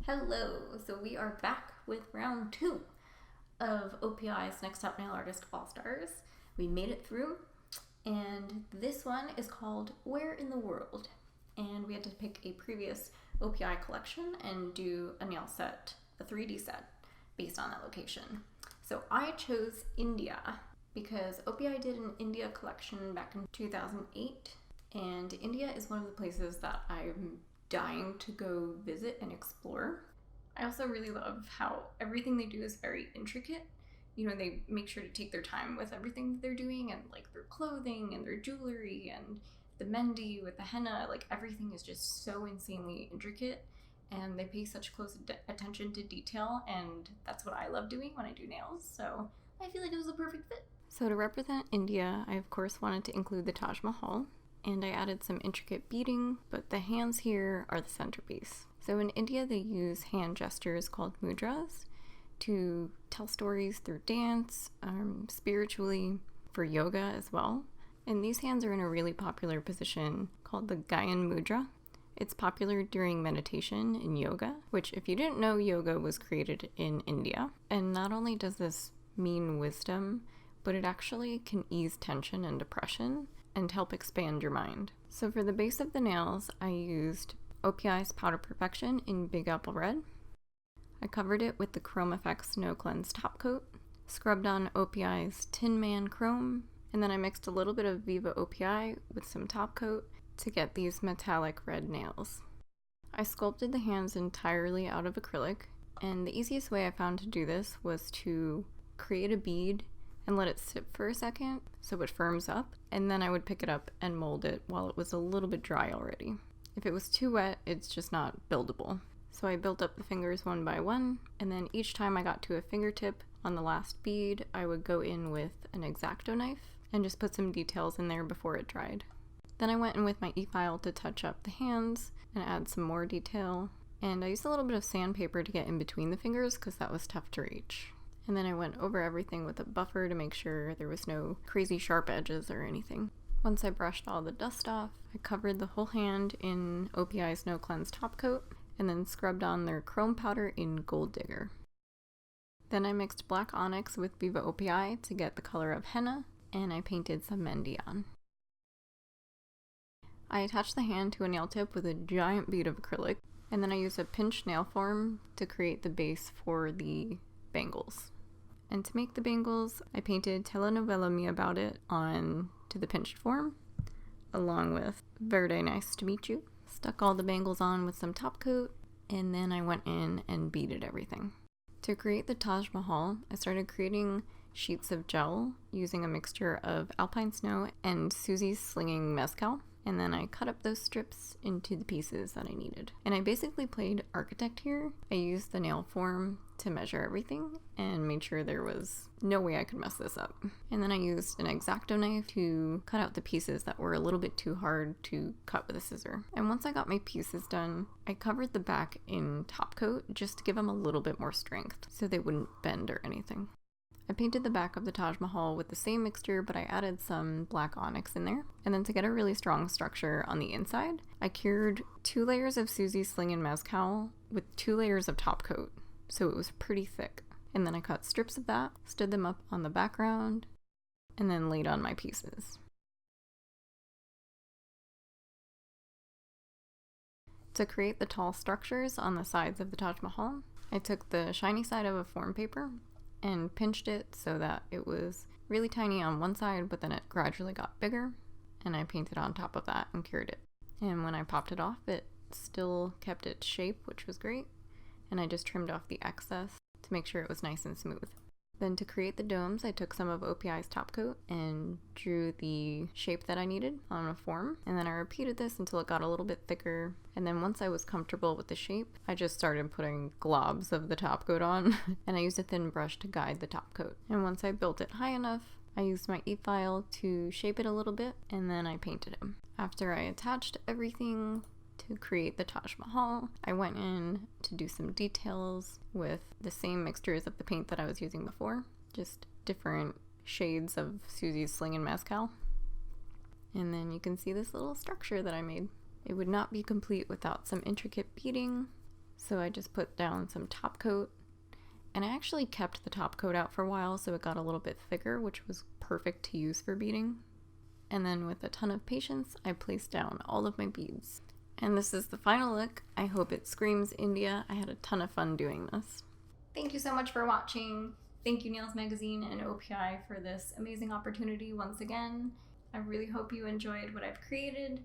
Hello, so we are back with round 2 of OPI's Next Top Nail Artist All-Stars. We made it through, and this one is called Where in the World? And we had to pick a previous OPI collection and do a nail set, a 3D set, based on that location. So I chose India because OPI did an India collection back in 2008, and India is one of the places that I'm dying to go visit and explore. I also really love how everything they do is very intricate. You know, they make sure to take their time with everything that they're doing, and like their clothing and their jewelry and the mendi with the henna, like everything is just so insanely intricate, and they pay such close attention to detail, and that's what I love doing when I do nails, so I feel like it was a perfect fit. So to represent India, I of course wanted to include the Taj Mahal, and I added some intricate beading, but the hands here are the centerpiece. So in India, they use hand gestures called mudras to tell stories through dance, spiritually, for yoga as well. And these hands are in a really popular position called the Gyan Mudra. It's popular during meditation and yoga, which if you didn't know, yoga was created in India. And not only does this mean wisdom, but it actually can ease tension and depression and help expand your mind. So for the base of the nails, I used OPI's Powder Perfection in Big Apple Red. I covered it with the Chrome FX No Cleanse top coat, scrubbed on OPI's Tin Man Chrome, and then I mixed a little bit of Viva OPI with some top coat to get these metallic red nails. I sculpted the hands entirely out of acrylic, and the easiest way I found to do this was to create a bead and let it sit for a second so it firms up, and then I would pick it up and mold it while it was a little bit dry already. If it was too wet, it's just not buildable. So I built up the fingers one by one, and then each time I got to a fingertip on the last bead, I would go in with an X-Acto knife and just put some details in there before it dried. Then I went in with my e-file to touch up the hands and add some more detail, and I used a little bit of sandpaper to get in between the fingers because that was tough to reach. And then I went over everything with a buffer to make sure there was no crazy sharp edges or anything. Once I brushed all the dust off, I covered the whole hand in OPI's No Cleanse top coat and then scrubbed on their chrome powder in Gold Digger. Then I mixed black onyx with Viva OPI to get the color of henna, and I painted some mendi on. I attached the hand to a nail tip with a giant bead of acrylic, and then I used a pinched nail form to create the base for the bangles. And to make the bangles, I painted Telenovela Me About It on to the pinched form, along with Verde Nice to Meet You. Stuck all the bangles on with some top coat, and then I went in and beaded everything. To create the Taj Mahal, I started creating sheets of gel using a mixture of alpine snow and Susie's Slinging Mezcal. And then I cut up those strips into the pieces that I needed. And I basically played architect here. I used the nail form to measure everything and made sure there was no way I could mess this up. And then I used an X-Acto knife to cut out the pieces that were a little bit too hard to cut with a scissor. And once I got my pieces done, I covered the back in top coat just to give them a little bit more strength so they wouldn't bend or anything. I painted the back of the Taj Mahal with the same mixture, but I added some black onyx in there. And then to get a really strong structure on the inside, I cured 2 layers of Susie's Slingin' Mezcal with 2 layers of top coat, so it was pretty thick. And then I cut strips of that, stood them up on the background, and then laid on my pieces. To create the tall structures on the sides of the Taj Mahal, I took the shiny side of a form paper and pinched it so that it was really tiny on one side, but then it gradually got bigger, and I painted on top of that and cured it. And when I popped it off, it still kept its shape, which was great, and I just trimmed off the excess to make sure it was nice and smooth. Then to create the domes, I took some of OPI's top coat and drew the shape that I needed on a form, and then I repeated this until it got a little bit thicker, and then once I was comfortable with the shape, I just started putting globs of the top coat on, and I used a thin brush to guide the top coat. And once I built it high enough, I used my e-file to shape it a little bit, and then I painted it. After I attached everything to create the Taj Mahal, I went in to do some details with the same mixtures of the paint that I was using before, just different shades of Susie's Slingin' Mezcal. And then you can see this little structure that I made. It would not be complete without some intricate beading So I just put down some top coat, and I actually kept the top coat out for a while so it got a little bit thicker, which was perfect to use for beading. And then with a ton of patience, I placed down all of my beads. And this is the final look. I hope it screams India. I had a ton of fun doing this. Thank you so much for watching. Thank you Nails Magazine and OPI for this amazing opportunity once again. I really hope you enjoyed what I've created,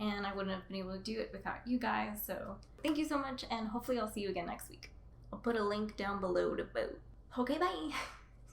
and I wouldn't have been able to do it without you guys, so thank you so much, and hopefully I'll see you again next week. I'll put a link down below to vote. Okay, bye!